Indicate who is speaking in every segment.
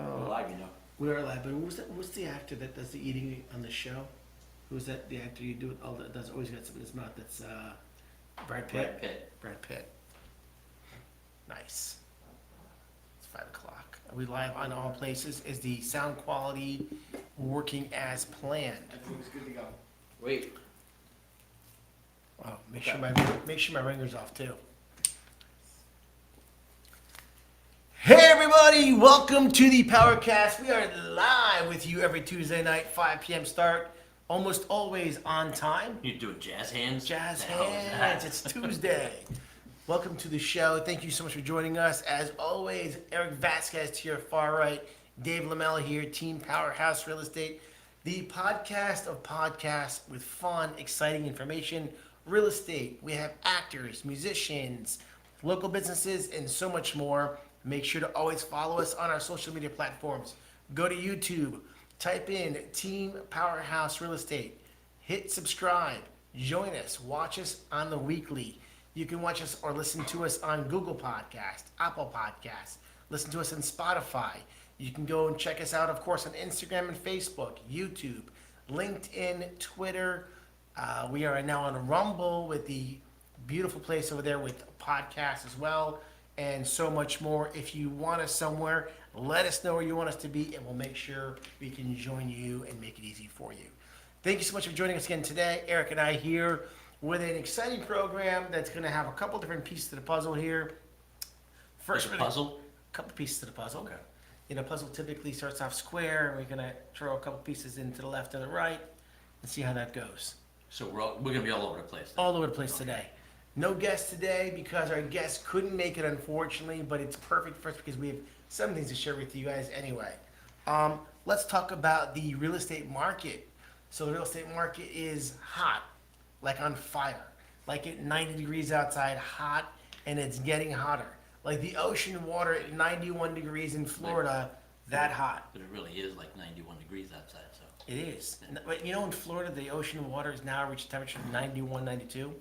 Speaker 1: We're live, you know.
Speaker 2: We are live, but what's the actor that does the eating on the show? Who's that? The actor you do it all that does always got something in his mouth. That's Brad Pitt.
Speaker 1: Brad Pitt.
Speaker 2: Brad Pitt. Nice. It's 5:00. Are we live on all places? Is the sound quality working as planned?
Speaker 3: Everything's good to go.
Speaker 1: Wait.
Speaker 2: Oh, make sure my ringer's off too. Hey everybody, welcome to the PowerCast. We are live with you every Tuesday night, 5 p.m. start, almost always on time.
Speaker 1: You doing jazz hands?
Speaker 2: Jazz
Speaker 1: The hell is
Speaker 2: hands,
Speaker 1: that?
Speaker 2: it's Tuesday. Welcome to the show. Thank you so much for joining us. As always, Eric Vasquez to your far right, Dave Lamella here, Team Powerhouse Real Estate, the podcast of podcasts with fun, exciting information, real estate. We have actors, musicians, local businesses, and so much more. Make sure to always follow us on our social media platforms. Go to YouTube, type in Team Powerhouse Real Estate, hit subscribe, join us, watch us on the weekly. You can watch us or listen to us on Google Podcast, Apple Podcasts, listen to us on Spotify. You can go and check us out, of course, on Instagram and Facebook, YouTube, LinkedIn, Twitter. We are now on Rumble with the beautiful place over there with podcasts as well, and so much more. If you want us somewhere, let us know where you want us to be, and we'll make sure we can join you and make it easy for you. Thank you so much for joining us again today. Eric and I here with an exciting program that's going to have a couple different pieces to the puzzle here.
Speaker 1: First, a puzzle?
Speaker 2: A couple pieces to the puzzle.
Speaker 1: Okay.
Speaker 2: You know, puzzle typically starts off square, and we're going to throw a couple pieces into the left and the right and see how that goes.
Speaker 1: So we're gonna be all over the place. Then.
Speaker 2: All over the place today. No guest today because our guest couldn't make it, unfortunately, but it's perfect for us because we have some things to share with you guys anyway. Let's talk about the real estate market. So the real estate market is hot, like on fire, like at 90 degrees outside, hot, and it's getting hotter. Like the ocean water at 91 degrees in Florida, that hot.
Speaker 1: But it really is like 91 degrees outside, so.
Speaker 2: It is. But you know, in Florida, the ocean water has now reached a temperature of 91, 92.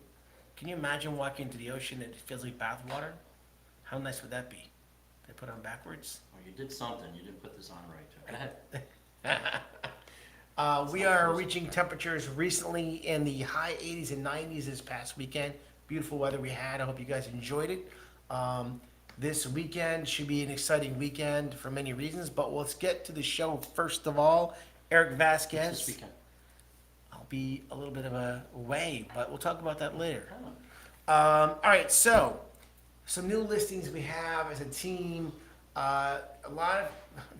Speaker 2: Can you imagine walking into the ocean and it feels like bath water? How nice would that be? They put it on backwards?
Speaker 1: Well, you did something. You didn't put this on right. Go ahead.
Speaker 2: We are reaching temperatures recently in the high 80s and 90s this past weekend. Beautiful weather we had. I hope you guys enjoyed it. This weekend should be an exciting weekend for many reasons, but let's get to the show first of all. Eric Vasquez.
Speaker 1: This weekend.
Speaker 2: I'll be a little bit of a way, but we'll talk about that later.
Speaker 1: Oh.
Speaker 2: All right, so some new listings we have as a team. A lot of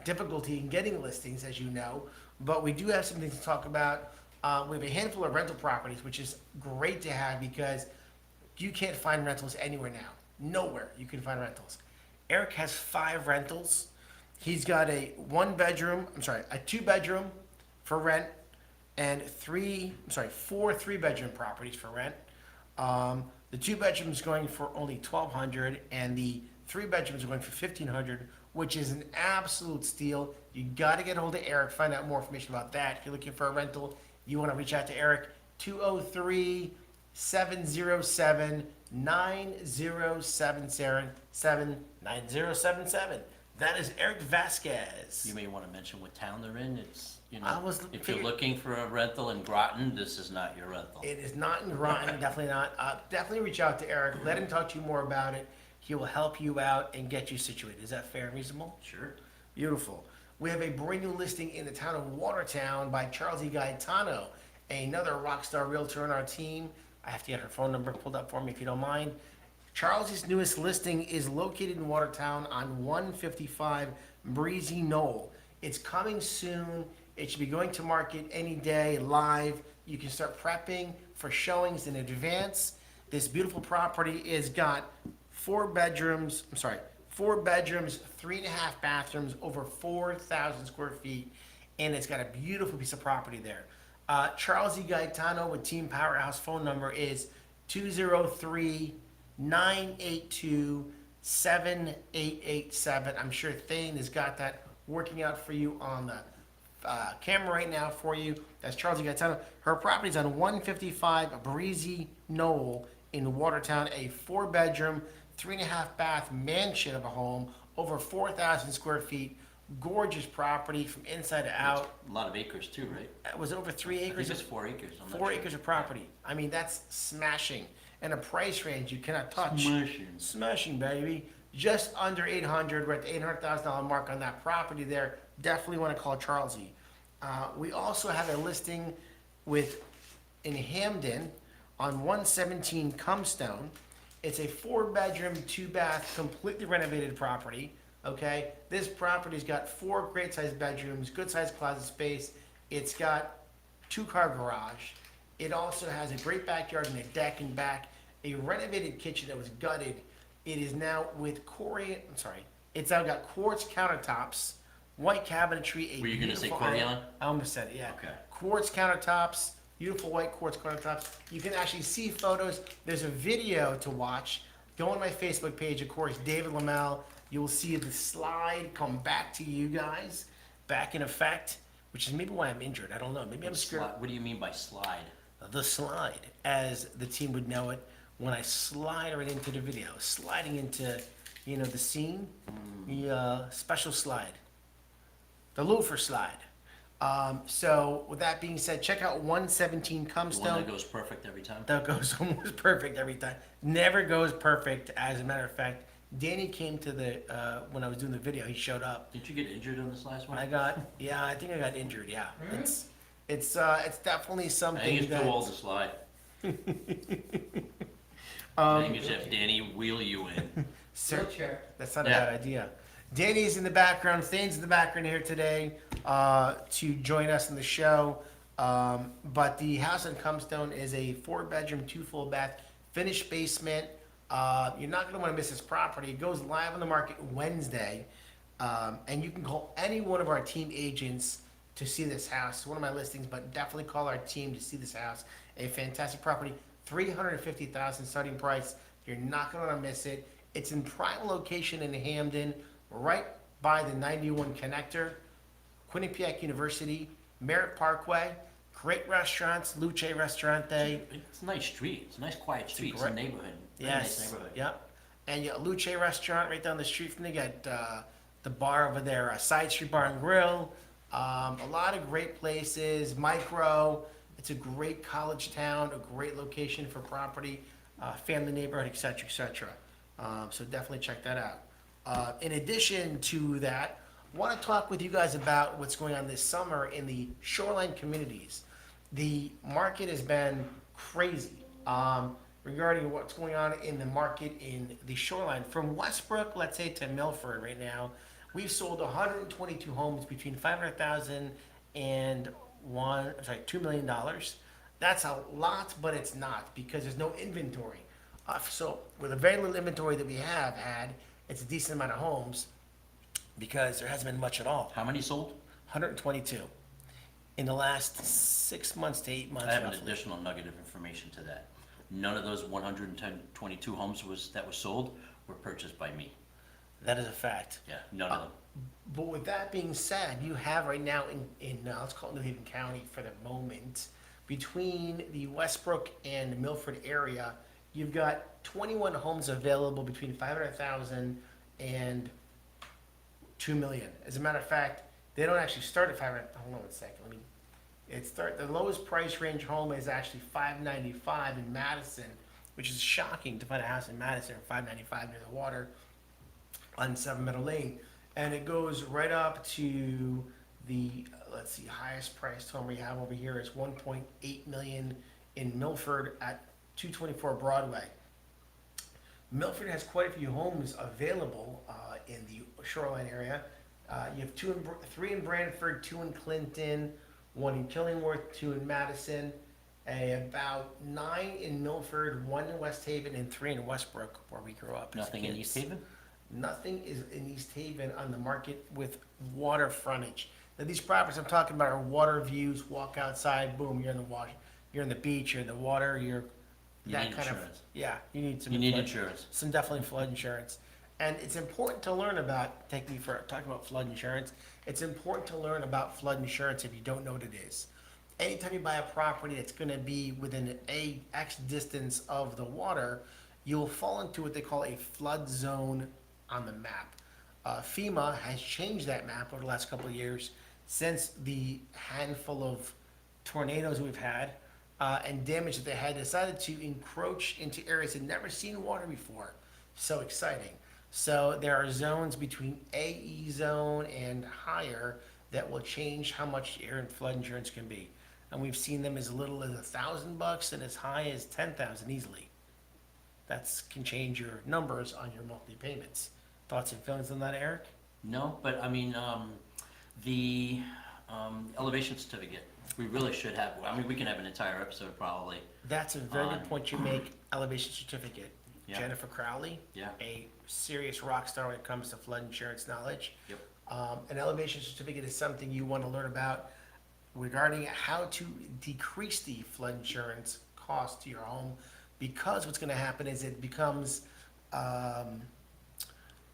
Speaker 2: difficulty in getting listings, as you know, but we do have some things to talk about. We have a handful of rental properties, which is great to have because you can't find rentals anywhere now. Nowhere you can find rentals. Eric has 5 rentals. He's got a 2-bedroom for rent and 4 3-bedroom properties for rent. The 2 bedrooms going for only $1,200 and the 3 bedrooms are going for $1,500, which is an absolute steal. You got to get a hold of Eric, find out more information about that. If you're looking for a rental, you want to reach out to Eric, 203-707-9077. That is Eric Vasquez.
Speaker 1: You may want to mention what town they're in. It's, you
Speaker 2: I
Speaker 1: know,
Speaker 2: was
Speaker 1: if
Speaker 2: figuring-
Speaker 1: you're looking for a rental in Groton, this is not your rental.
Speaker 2: It is not in Groton, definitely not. Definitely reach out to Eric. Let him talk to you more about it. He will help you out and get you situated. Is that fair and reasonable?
Speaker 1: Sure.
Speaker 2: Beautiful. We have a brand new listing in the town of Watertown by Charles E. Gaetano, another rock star realtor on our team. I have to get her phone number pulled up for me if you don't mind. Charles's newest listing is located in Watertown on 155 Breezy Knoll. It's coming soon. It should be going to market any day live. You can start prepping for showings in advance. This beautiful property is got 4 bedrooms, 3.5 bathrooms, over 4,000 square feet, and it's got a beautiful piece of property there. Charles E. Gaetano with Team Powerhouse phone number is 203-982-7887. I'm sure Thane has got that working out for you on the camera right now for you. That's Charles E. Gaetano. Her property is on 155 Breezy Knoll in Watertown, a 4-bedroom, 3.5 bath mansion of a home, over 4,000 square feet, Gorgeous property from inside to out.
Speaker 1: A lot of acres too, right?
Speaker 2: It was over 3
Speaker 1: I think
Speaker 2: acres.
Speaker 1: it's 4 acres. I'm not
Speaker 2: 4
Speaker 1: sure.
Speaker 2: acres of property. I mean, that's smashing. And a price range you cannot touch.
Speaker 1: Smashing.
Speaker 2: Smashing, baby. Just under 800. We're at the $800,000 mark on that property there. Definitely want to call Charlesy. We also have a listing in Hamden on 117 Cumstone. It's a 4-bedroom, 2-bath, completely renovated property. Okay, this property's got 4 great-sized bedrooms, good-sized closet space. It's got 2-car garage. It also has a great backyard and a deck in back. A renovated kitchen that was gutted. It is now with it's now got quartz countertops, white cabinetry.
Speaker 1: Were you going to say
Speaker 2: beautiful
Speaker 1: Corian?
Speaker 2: I almost said it, yeah.
Speaker 1: Okay.
Speaker 2: Quartz countertops, beautiful white quartz countertops. You can actually see photos. There's a video to watch. Go on my Facebook page, of course, David Lamel. You will see the slide come back to you guys, back in effect, which is maybe why I'm injured. I don't know. Maybe I'm scared.
Speaker 1: What do you mean by slide?
Speaker 2: The slide, as the team would know it, when I slide right into the video, sliding into, the scene, the special slide, the loafer slide. So with that being said, check out 117
Speaker 1: The one
Speaker 2: Cumstone.
Speaker 1: that goes perfect every time?
Speaker 2: That goes almost perfect every time. Never goes perfect. As a matter of fact, Danny came to when I was doing the video. He showed up.
Speaker 1: Did you get injured on this last one?
Speaker 2: I think I got injured. Yeah, it's definitely something.
Speaker 1: I think it's
Speaker 2: that,
Speaker 1: too old to slide. I think you should have Danny wheel you in.
Speaker 2: Wheelchair. That's not
Speaker 1: Yeah.
Speaker 2: a bad idea. Danny's in the background. Thane's in the background here today to join us in the show. But the house in Cumstone is a 4-bedroom, 2 full bath, finished basement. You're not going to want to miss this property. It goes live on the market Wednesday. And you can call any one of our team agents to see this house. It's one of my listings, but definitely call our team to see this house. A fantastic property. $350,000 starting price. You're not going to want to miss it. It's in prime location in Hamden, right by the 91 connector, Quinnipiac University, Merritt Parkway. Great restaurants, Luce Restaurante.
Speaker 1: It's a nice street. It's a nice quiet street. It's a
Speaker 2: great-
Speaker 1: neighborhood. Very
Speaker 2: Yes.
Speaker 1: nice neighborhood.
Speaker 2: Yep. And you got Luce Restaurant right down the street from there. You got the bar over there, Side Street Bar and Grill. A lot of great places. Micro. It's a great college town, a great location for property, family neighborhood, et cetera, et cetera. So definitely check that out. In addition to that, I want to talk with you guys about what's going on this summer in the shoreline communities. The market has been crazy regarding what's going on in the market in the shoreline. From Westbrook, let's say, to Milford right now, we've sold 122 homes between $500,000 and $2 million. That's a lot, but it's not because there's no inventory. So with a very little inventory that we have had, it's a decent amount of homes because there hasn't been much at all.
Speaker 1: How many sold?
Speaker 2: 122 in the last 6 months to 8 months.
Speaker 1: I have an
Speaker 2: roughly.
Speaker 1: additional nugget of information to that. None of those 122 homes that was sold were purchased by me.
Speaker 2: That is a fact.
Speaker 1: Yeah, none of them.
Speaker 2: But with that being said, you have right now in let's call it New Haven County for the moment, between the Westbrook and Milford area, you've got 21 homes available between 500,000 and 2 million. As a matter of fact, they don't actually start at 500. Hold on one second. The lowest price range home is actually 595 in Madison, which is shocking to find a house in Madison at 595 near the water on 7 Meadow Lane. And it goes right up to the, highest priced home we have over here is 1.8 million in Milford at 224 Broadway. Milford has quite a few homes available in the shoreline area. You have 3 in Brantford, 2 in Clinton, 1 in Killingworth, 2 in Madison, about 9 in Milford, 1 in West Haven, and 3 in Westbrook, where we grew up. as
Speaker 1: Nothing in
Speaker 2: kids.
Speaker 1: East Haven?
Speaker 2: Nothing is in East Haven on the market with water frontage. Now, these properties I'm talking about are water views. Walk outside, boom, you're in the water. You're in the beach. You're in the water.
Speaker 1: You
Speaker 2: that
Speaker 1: need
Speaker 2: kind
Speaker 1: insurance.
Speaker 2: Yeah, you need some.
Speaker 1: You need
Speaker 2: flood-
Speaker 1: insurance.
Speaker 2: Some definitely flood insurance, and it's important to learn about. Talking about flood insurance. It's important to learn about flood insurance if you don't know what it is. Anytime you buy a property that's going to be within a X distance of the water, you'll fall into what they call a flood zone on the map. FEMA has changed that map over the last couple of years since the handful of tornadoes we've had and damage that they had decided to encroach into areas that never seen water before. So exciting. So there are zones between AE zone and higher that will change how much air and flood insurance can be. And we've seen them as little as $1,000 and as high as 10,000 easily. That's can change your numbers on your monthly payments. Thoughts and feelings on that, Eric?
Speaker 1: No, but I mean, the elevation certificate, we really should have, I mean, we can have an entire episode probably.
Speaker 2: That's a very good
Speaker 1: On-
Speaker 2: point you make. Elevation certificate.
Speaker 1: Yeah.
Speaker 2: Jennifer Crowley,
Speaker 1: Yeah.
Speaker 2: a serious rock star when it comes to flood insurance knowledge.
Speaker 1: Yep.
Speaker 2: An elevation certificate is something you want to learn about regarding how to decrease the flood insurance cost to your home, because what's going to happen is it becomes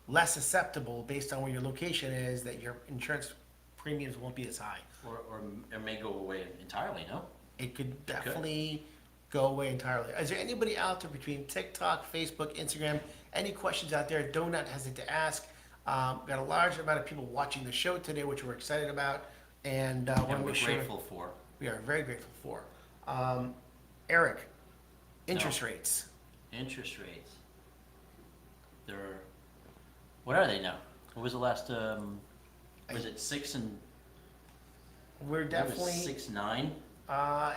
Speaker 2: less susceptible based on where your location is, that your insurance premiums won't be as high.
Speaker 1: Or it may go away entirely, no?
Speaker 2: It could definitely go away entirely. Is there anybody out there between TikTok, Facebook, Instagram, any questions out there? Do not hesitate to ask. Got a large amount of people watching the show today, which we're excited about, and want to
Speaker 1: And we're
Speaker 2: make sure
Speaker 1: grateful for.
Speaker 2: we are very grateful for. Eric, interest rates.
Speaker 1: Interest rates. They're, what are they now? What was the last, was it 6 and,
Speaker 2: We're
Speaker 1: what was
Speaker 2: definitely
Speaker 1: 6.9?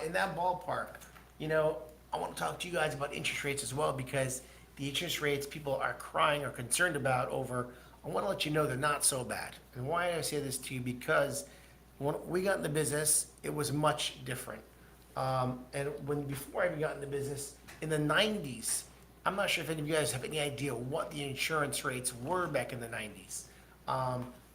Speaker 2: in that ballpark. You know, I want to talk to you guys about interest rates as well, because the interest rates people are crying or concerned about over, I want to let you know they're not so bad. And why I say this to you, because when we got in the business, it was much different. And before I even got in the business, in the 90s, I'm not sure if any of you guys have any idea what the insurance rates were back in the 90s.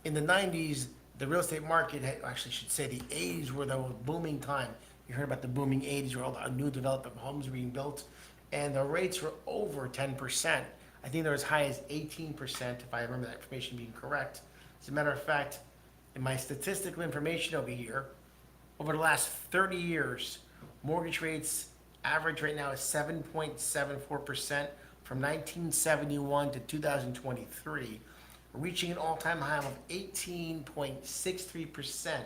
Speaker 2: In the 90s, the real estate market, actually should say the 80s were the booming time. You heard about the booming 80s where all the new development homes were being built, and the rates were over 10%. I think they're as high as 18%, if I remember that information being correct. As a matter of fact, in my statistical information over here, over the last 30 years, mortgage rates average right now is 7.74% from 1971 to 2023, reaching an all-time high of 18.63%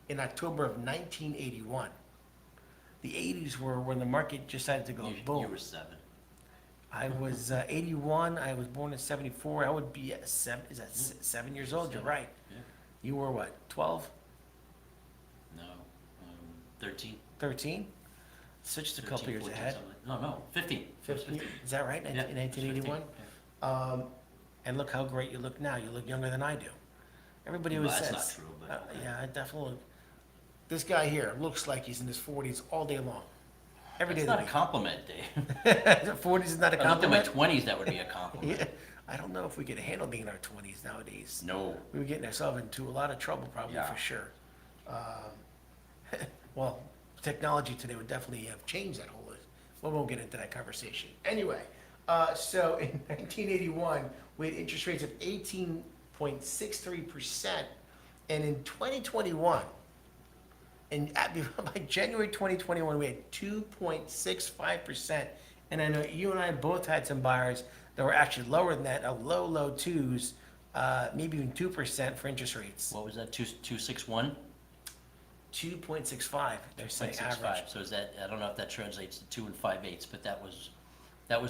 Speaker 2: in October of 1981. The 80s were when the market decided to go boom.
Speaker 1: You were 7.
Speaker 2: I was 81. I was born in 74. I would be at 7. Is that 7 years old? You're
Speaker 1: 7.
Speaker 2: right.
Speaker 1: Yeah.
Speaker 2: You were what? 12?
Speaker 1: No, 13.
Speaker 2: 13? So just a
Speaker 1: 13,
Speaker 2: couple years
Speaker 1: 14,
Speaker 2: ahead.
Speaker 1: something like- No, 15.
Speaker 2: 15? Is that right?
Speaker 1: Yeah,
Speaker 2: In 1981?
Speaker 1: 15, yeah.
Speaker 2: And look how great you look now. You look younger than I do. Everybody always
Speaker 1: Well,
Speaker 2: says.
Speaker 1: that's not true, but okay.
Speaker 2: Yeah, I definitely look. This guy here looks like he's in his 40s all day long. Every day
Speaker 1: It's
Speaker 2: of
Speaker 1: not a
Speaker 2: the
Speaker 1: compliment, Dave.
Speaker 2: week. 40s is not a
Speaker 1: If I looked at my
Speaker 2: compliment?
Speaker 1: 20s, that would be a compliment.
Speaker 2: Yeah. I don't know if we could handle being in our 20s nowadays.
Speaker 1: No.
Speaker 2: We were getting ourselves into a lot of trouble, probably,
Speaker 1: Yeah.
Speaker 2: for sure. Well, technology today would definitely have changed that whole, we won't get into that conversation. Anyway, so in 1981, we had interest rates of 18.63%, and in 2021, by January 2021, we had 2.65%, and I know you and I both had some buyers that were actually lower than that, low twos, maybe even 2% for interest rates.
Speaker 1: What was that, 261?
Speaker 2: 2.65, they're saying average.
Speaker 1: 0.65. So is that, I don't know if that translates to 2 5/8, but that was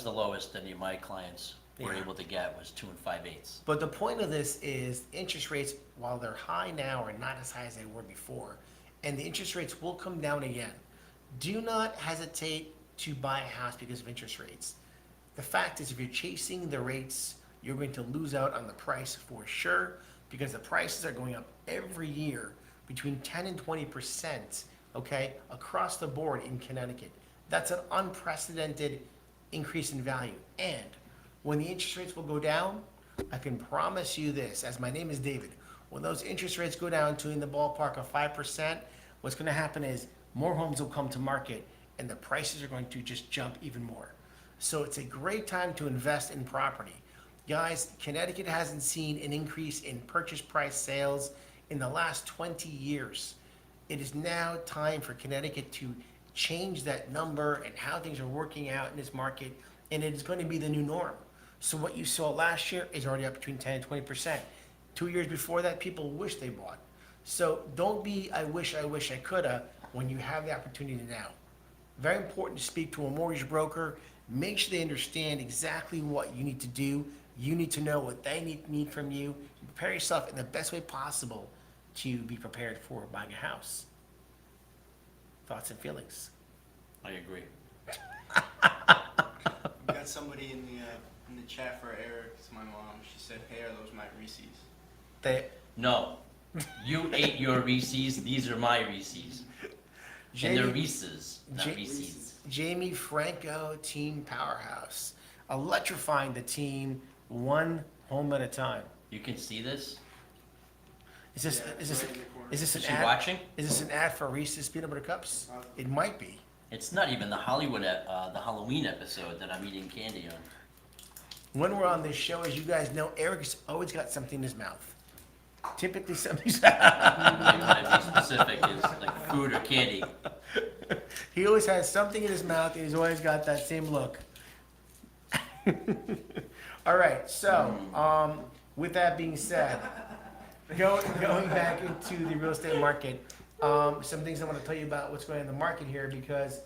Speaker 1: the lowest any of my clients were
Speaker 2: Yeah.
Speaker 1: able to get, was 2 5/8.
Speaker 2: But the point of this is interest rates, while they're high now, are not as high as they were before. And the interest rates will come down again. Do not hesitate to buy a house because of interest rates. The fact is, if you're chasing the rates, you're going to lose out on the price for sure, because the prices are going up every year between 10 and 20%, okay, across the board in Connecticut. That's an unprecedented increase in value. And when the interest rates will go down, I can promise you this, as my name is David, when those interest rates go down to in the ballpark of 5%, what's going to happen is more homes will come to market and the prices are going to just jump even more. So it's a great time to invest in property. Guys, Connecticut hasn't seen an increase in purchase price sales in the last 20 years. It is now time for Connecticut to change that number and how things are working out in this market, and it is going to be the new norm. So what you saw last year is already up between 10 and 20%. 2 years before that, people wish they bought. So don't be, I wish I coulda, when you have the opportunity now. Very important to speak to a mortgage broker. Make sure they understand exactly what you need to do. You need to know what they need from you. Prepare yourself in the best way possible to be prepared for buying a house. Thoughts and feelings?
Speaker 1: I agree.
Speaker 3: We got somebody in the chat for Eric. It's my mom. She said, "Hey, are those my Reese's?"
Speaker 2: They,
Speaker 1: No, you ate your Reese's. These are my Reese's. And they're
Speaker 2: Jamie,
Speaker 1: Reese's, not
Speaker 2: Ja-
Speaker 1: Reese's.
Speaker 2: Jamie Franco, Team Powerhouse. Electrifying the team one home at a time.
Speaker 1: You can see this.
Speaker 3: Yeah, it's right in the corner.
Speaker 2: Is this
Speaker 1: Is
Speaker 2: an
Speaker 1: she
Speaker 2: ad?
Speaker 1: watching?
Speaker 2: Is this an ad for Reese's peanut butter cups? It might be.
Speaker 1: It's not even the the Halloween episode that I'm eating candy on.
Speaker 2: When we're on this show, as you guys know, Eric's always got something in his mouth. Typically something.
Speaker 1: To be specific, is like food or candy.
Speaker 2: He always has something in his mouth, and he's always got that same look. All right, so with that being said, going back into the real estate market, some things I want to tell you about what's going on in the market here, because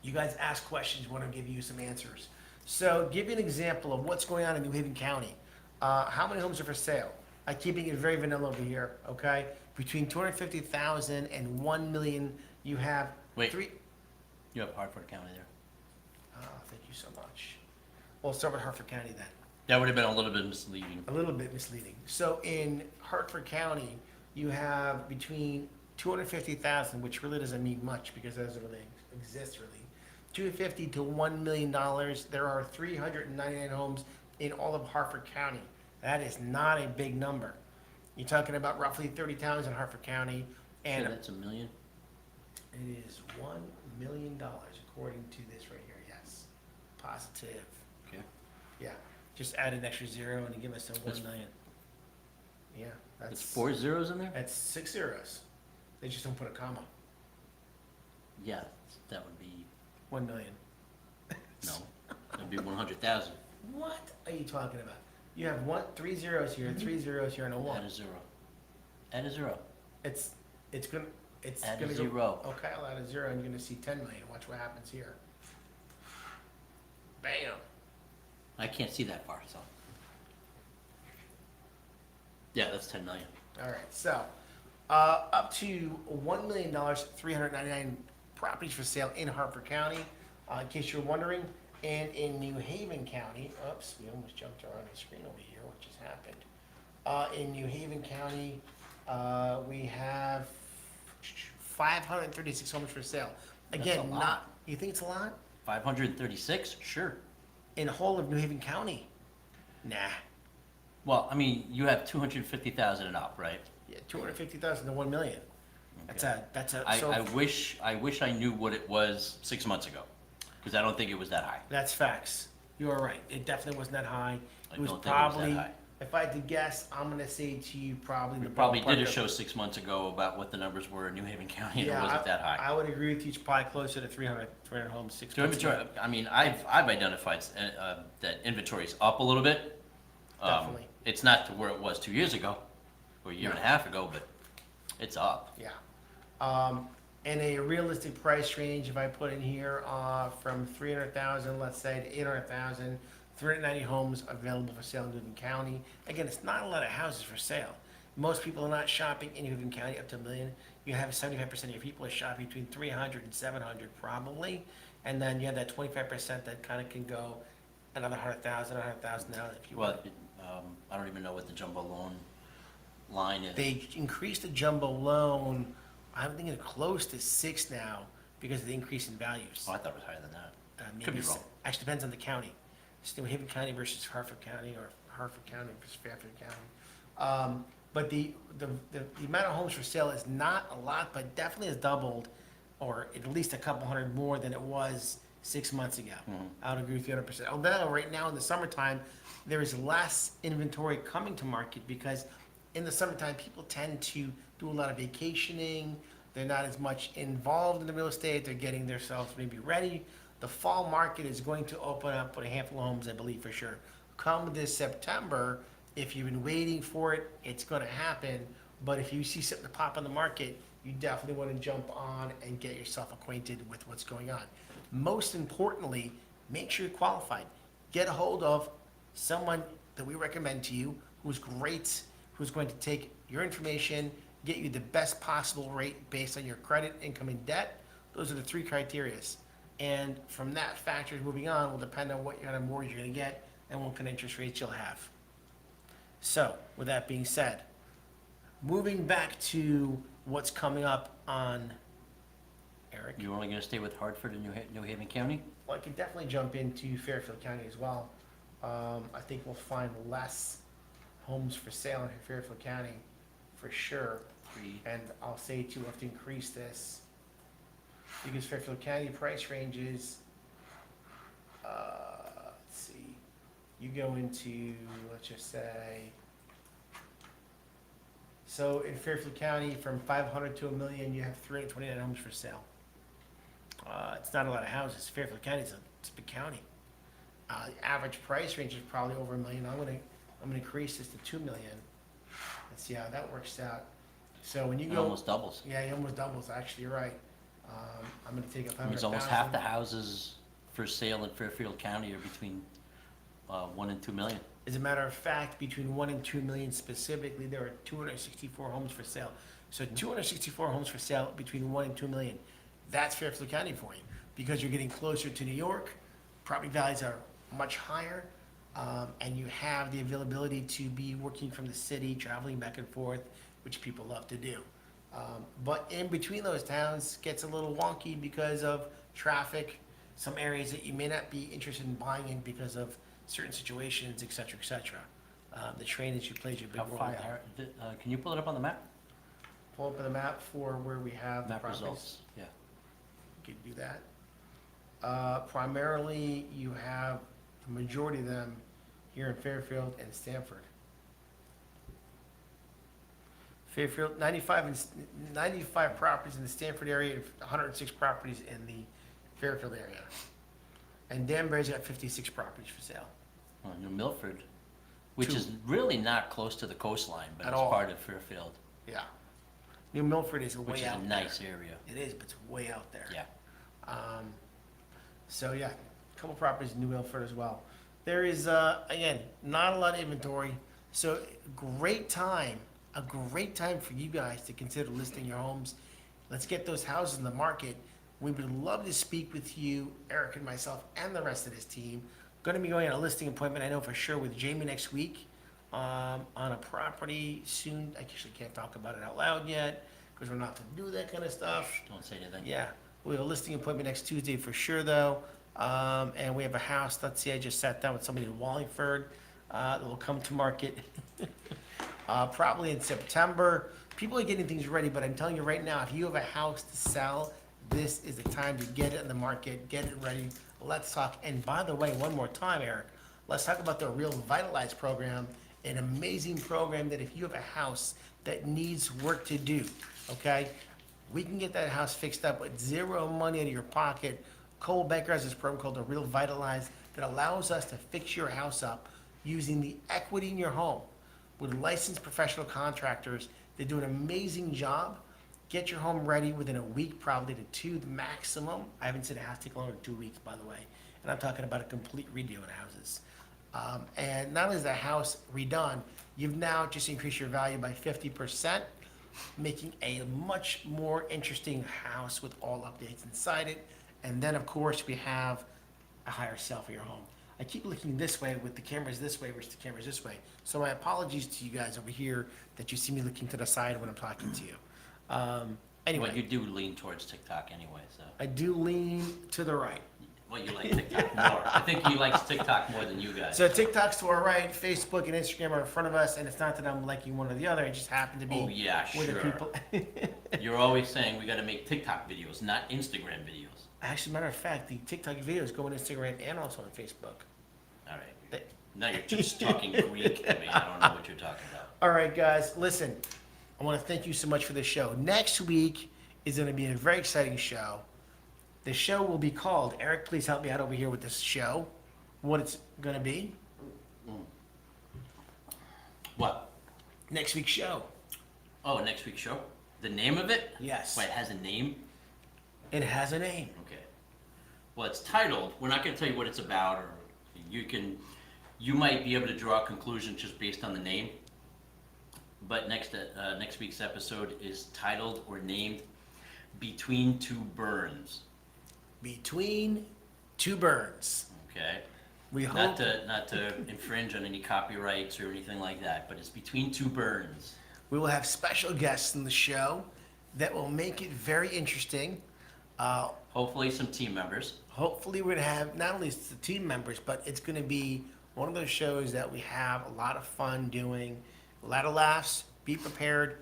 Speaker 2: you guys ask questions, want to give you some answers. So give you an example of what's going on in New Haven County. How many homes are for sale? I'm keeping it very vanilla over here, okay? Between 250,000 and 1 million, you have
Speaker 1: Wait.
Speaker 2: three.
Speaker 1: You have Hartford County there.
Speaker 2: Thank you so much. We'll start with Hartford County then.
Speaker 1: That would have been a little bit misleading.
Speaker 2: A little bit misleading. So in Hartford County, you have between 250,000, which really doesn't mean much because it doesn't really exist really. 250 to $1 million. There are 399 homes in all of Hartford County. That is not a big number. You're talking about roughly 30 towns in Hartford County, and
Speaker 1: So that's $1 million.
Speaker 2: it is $1 million according to this right here. Yes, positive.
Speaker 1: Okay.
Speaker 2: Yeah, just add an extra zero and give us a 1
Speaker 1: That's-
Speaker 2: million. Yeah,
Speaker 1: There's
Speaker 2: that's
Speaker 1: 4 zeros in there.
Speaker 2: That's 6 zeros. They just don't put a comma.
Speaker 1: Yeah, that would be
Speaker 2: 1 million.
Speaker 1: no. That'd be 100,000.
Speaker 2: What are you talking about? You have 3 zeros here, 3 zeros here, and a
Speaker 1: Add
Speaker 2: one.
Speaker 1: a zero. Add a zero.
Speaker 2: It's gonna
Speaker 1: Add a
Speaker 2: go.
Speaker 1: zero.
Speaker 2: Okay, I'll add a zero, and you're gonna see 10 million. Watch what happens here. Bam.
Speaker 1: I can't see that far, so. Yeah, that's 10 million.
Speaker 2: All right, so up to $1 million, 399 properties for sale in Hartford County, in case you're wondering. And in New Haven County, oops, we almost jumped around the screen over here, what just happened? In New Haven County, we have 536 homes for sale. Again,
Speaker 1: That's a lot.
Speaker 2: not, you think it's a lot?
Speaker 1: 536? Sure.
Speaker 2: In the whole of New Haven County? Nah.
Speaker 1: Well, I mean, you have 250,000 and up, right?
Speaker 2: Yeah, 250,000 to 1 million. That's
Speaker 1: Okay.
Speaker 2: so
Speaker 1: I wish I knew what it was 6 months ago, because I don't think it was that high.
Speaker 2: that's facts. You are right. It definitely wasn't that high.
Speaker 1: I
Speaker 2: It was
Speaker 1: don't think it was that
Speaker 2: probably,
Speaker 1: high.
Speaker 2: if I had to guess, I'm gonna say to you probably
Speaker 1: We
Speaker 2: the
Speaker 1: probably
Speaker 2: ballpark
Speaker 1: did a
Speaker 2: of-
Speaker 1: show 6 months ago about what the numbers were in New Haven County, and
Speaker 2: Yeah,
Speaker 1: it wasn't that high.
Speaker 2: I would agree with you. It's probably closer to 300 homes, 6
Speaker 1: So
Speaker 2: months
Speaker 1: inventory,
Speaker 2: ago.
Speaker 1: I mean, I've identified that inventory is up a little bit.
Speaker 2: Definitely.
Speaker 1: It's not to where it was 2 years ago, or a year and a half ago, but it's up.
Speaker 2: Yeah. And a realistic price range, if I put in here, from 300,000, let's say, to 800,000, 390 homes available for sale in New Haven County. Again, it's not a lot of houses for sale. Most people are not shopping in New Haven County up to $1 million. You have 75% of your people are shopping between 300 and 700 probably. And then you have that 25% that kind of can go another 100,000, 100,000 now if you
Speaker 1: Well,
Speaker 2: want.
Speaker 1: I don't even know what the jumbo loan line is.
Speaker 2: They increased the jumbo loan, I'm thinking close to 6 now because of the increase in values.
Speaker 1: Oh, I thought it was higher than that.
Speaker 2: Maybe
Speaker 1: be wrong.
Speaker 2: Actually depends on the county. It's New Haven County versus Hartford County, or Hartford County versus Fairfield County. But the amount of homes for sale is not a lot, but definitely has doubled, or at least a couple hundred more than it was 6 months ago. I would agree with you 100%. Although right now in the summertime, there is less inventory coming to market because in the summertime, people tend to do a lot of vacationing. They're not as much involved in the real estate. They're getting themselves maybe ready. The fall market is going to open up with a handful of homes, I believe for sure. Come this September, If you've been waiting for it, it's going to happen. But if you see something to pop on the market, you definitely want to jump on and get yourself acquainted with what's going on. Most importantly, make sure you're qualified. Get a hold of someone that we recommend to you who's great, who's going to take your information, get you the best possible rate based on your credit, income, and debt. Those are the 3 criterias. And from that factors moving on will depend on what kind of mortgage you're going to get and what kind of interest rates you'll have. So, with that being said, moving back to what's coming up on, Eric.
Speaker 1: You're only gonna stay with Hartford and New Haven County?
Speaker 2: Well, I can definitely jump into Fairfield County as well. I think we'll find less homes for sale in Fairfield County for sure.
Speaker 1: 3.
Speaker 2: And I'll say too, we'll have to increase this because Fairfield County price ranges, let's see, you go into, let's just say, so in Fairfield County, from 500 to 1 million, you have 329 homes for sale. It's not a lot of houses. Fairfield County is it's a big county. The average price range is probably over 1 million. I'm gonna increase this to 2 million. Let's see how that works out. So when you
Speaker 1: It
Speaker 2: go,
Speaker 1: almost doubles.
Speaker 2: yeah, it almost doubles. Actually, you're right. I'm gonna take up
Speaker 1: I mean, it's almost half the houses for sale in Fairfield County are between 1 and 2 million.
Speaker 2: As a matter of fact, between 1 and 2 million specifically, there are 264 homes for sale. So 264 homes for sale between 1 and 2 million. That's Fairfield County for you because you're getting closer to New York. Property values are much higher, and you have the availability to be working from the city, traveling back and forth, which people love to do. But in between those towns gets a little wonky because of traffic, some areas that you may not be interested in buying in because of certain situations, et cetera, et cetera. The train issue plays a big
Speaker 1: How
Speaker 2: role
Speaker 1: far,
Speaker 2: there.
Speaker 1: can you pull it up on the map?
Speaker 2: Pull up the map for where we have the
Speaker 1: Map
Speaker 2: properties.
Speaker 1: results, yeah.
Speaker 2: You can do that. Primarily, you have the majority of them here in Fairfield and Stamford. Fairfield, 95 properties in the Stamford area, and 106 properties in the Fairfield area. And Danbury's got 56 properties for sale.
Speaker 1: New Milford, which
Speaker 2: 2.
Speaker 1: is really not close to the coastline, but
Speaker 2: At
Speaker 1: it's
Speaker 2: all.
Speaker 1: part of Fairfield,
Speaker 2: Yeah. New Milford is
Speaker 1: which
Speaker 2: way
Speaker 1: is a
Speaker 2: out there.
Speaker 1: nice area.
Speaker 2: It is, but it's way out there.
Speaker 1: Yeah.
Speaker 2: So yeah, a couple properties in New Milford as well. There is, again, not a lot of inventory, so a great time for you guys to consider listing your homes. Let's get those houses in the market. We would love to speak with you, Eric and myself, and the rest of this team. Going to be going on a listing appointment, I know for sure, with Jamie next week on a property soon. I actually can't talk about it out loud yet because we're not to do that kind of stuff.
Speaker 1: Don't say anything.
Speaker 2: Yeah, we have a listing appointment next Tuesday for sure, though. And we have a house, let's see, I just sat down with somebody in Wallingford that will come to market probably in September. People are getting things ready, but I'm telling you right now, if you have a house to sell, this is the time to get it in the market, get it ready. Let's talk. And by the way, one more time, Eric, let's talk about the Real Vitalize program, an amazing program that if you have a house that needs work to do, okay, we can get that house fixed up with zero money out of your pocket. Cole Banker has this program called the Real Vitalize that allows us to fix your house up using the equity in your home with licensed professional contractors. They do an amazing job. Get your home ready within a week, probably to 2 the maximum. I haven't seen a house take longer than 2 weeks, by the way. And I'm talking about a complete redo in houses. And not only is the house redone, you've now just increased your value by 50%, making a much more interesting house with all updates inside it. And then, of course, we have a higher sale for your home. I keep looking this way with the cameras this way versus the cameras this way. So my apologies to you guys over here that you see me looking to the side when I'm talking to you. Anyway,
Speaker 1: Well, you do lean towards TikTok anyway, so.
Speaker 2: I do lean to the right.
Speaker 1: Well, you like TikTok more. I think he likes TikTok more than you guys.
Speaker 2: So TikTok's to our right, Facebook and Instagram are in front of us, and it's not that I'm liking one or the other, it just happened to be
Speaker 1: Oh, yeah,
Speaker 2: where the
Speaker 1: sure.
Speaker 2: people.
Speaker 1: You're always saying we gotta make TikTok videos, not Instagram videos.
Speaker 2: Actually, matter of fact, the TikTok videos go on Instagram and also on Facebook.
Speaker 1: All right.
Speaker 2: They-
Speaker 1: Now you're just talking Greek to me. I don't know what you're talking about.
Speaker 2: All right, guys, listen, I want to thank you so much for this show. Next week is going to be a very exciting show. The show will be called, Eric, please help me out over here with this show, what it's going to be.
Speaker 1: What?
Speaker 2: Next week's show.
Speaker 1: Oh, next week's show? The name of it?
Speaker 2: Yes.
Speaker 1: Wait, it has a name?
Speaker 2: It has a name.
Speaker 1: Okay. Well, it's titled, we're not gonna tell you what it's about, or you might be able to draw a conclusion just based on the name. But next week's episode is titled or named Between Two Burns.
Speaker 2: Between Two Burns.
Speaker 1: Okay?
Speaker 2: We hope.
Speaker 1: Not to infringe on any copyrights or anything like that, but it's Between Two Burns.
Speaker 2: We will have special guests in the show that will make it very interesting.
Speaker 1: Hopefully some team members.
Speaker 2: Hopefully, we're going to have not only the team members, but it's going to be one of those shows that we have a lot of fun doing, a lot of laughs. Be prepared.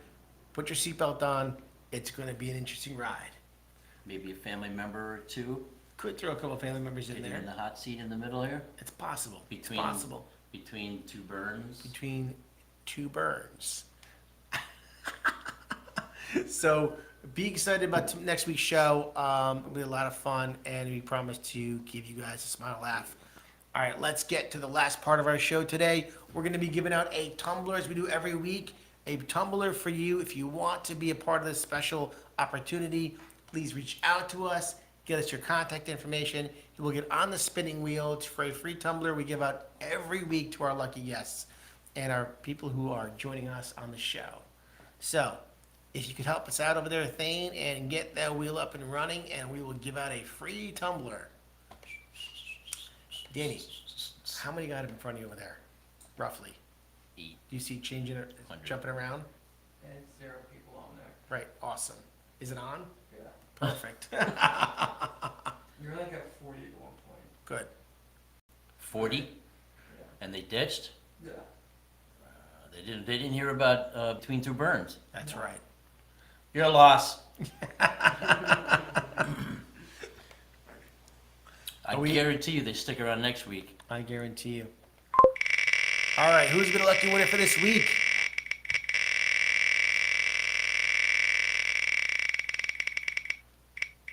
Speaker 2: Put your seatbelt on. It's going to be an interesting ride.
Speaker 1: Maybe a family member or two.
Speaker 2: Could throw a couple of family members in
Speaker 1: Get
Speaker 2: there.
Speaker 1: in the hot seat in the middle here.
Speaker 2: It's possible.
Speaker 1: Between,
Speaker 2: It's possible.
Speaker 1: Between Two Burns.
Speaker 2: Between Two Burns. So be excited about next week's show. It'll be a lot of fun, and we promise to give you guys a smile, laugh. All right, let's get to the last part of our show today. We're going to be giving out a tumbler, as we do every week. A tumbler for you. If you want to be a part of this special opportunity, please reach out to us. Get us your contact information. You will get on the spinning wheel. It's for a free tumbler we give out every week to our lucky guests and our people who are joining us on the show. So, if you could help us out over there, Thane, and get that wheel up and running, and we will give out a free tumbler. Danny, how many got in front of you over there, roughly?
Speaker 1: 8.
Speaker 2: Do you see changing or
Speaker 1: 100.
Speaker 2: jumping around?
Speaker 4: And it's 0 people on there.
Speaker 2: Right, awesome. Is it on?
Speaker 4: Yeah.
Speaker 2: Perfect.
Speaker 4: You're like at 40 at one point.
Speaker 2: Good.
Speaker 1: 40,
Speaker 4: Yeah.
Speaker 1: and they ditched.
Speaker 4: Yeah.
Speaker 1: They didn't hear about Between Two Burns.
Speaker 2: That's right.
Speaker 1: You're a loss. I
Speaker 2: Are we-
Speaker 1: guarantee you they stick around next week.
Speaker 2: I guarantee you. All right, who's been a lucky winner for this week?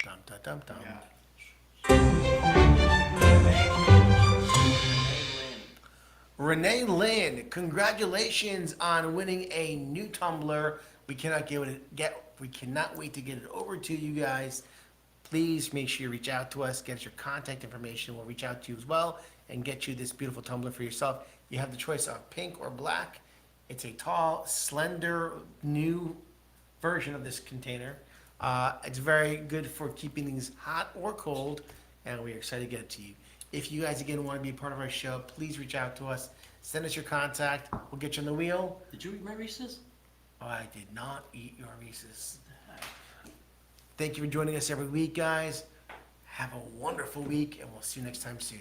Speaker 2: Dum dum dum dum. Renee Lynn, congratulations on winning a new tumbler. We cannot wait to get it over to you guys. Please make sure you reach out to us, get us your contact information. We'll reach out to you as well and get you this beautiful tumbler for yourself. You have the choice of pink or black. It's a tall, slender, new version of this container. It's very good for keeping things hot or cold, and we're excited to get it to you. If you guys, again, want to be a part of our show, please reach out to us. Send us your contact. We'll get you on the wheel.
Speaker 1: Did you eat my Reese's?
Speaker 2: I did not eat your Reese's. Thank you for joining us every week, guys. Have a wonderful week, and we'll see you next time soon.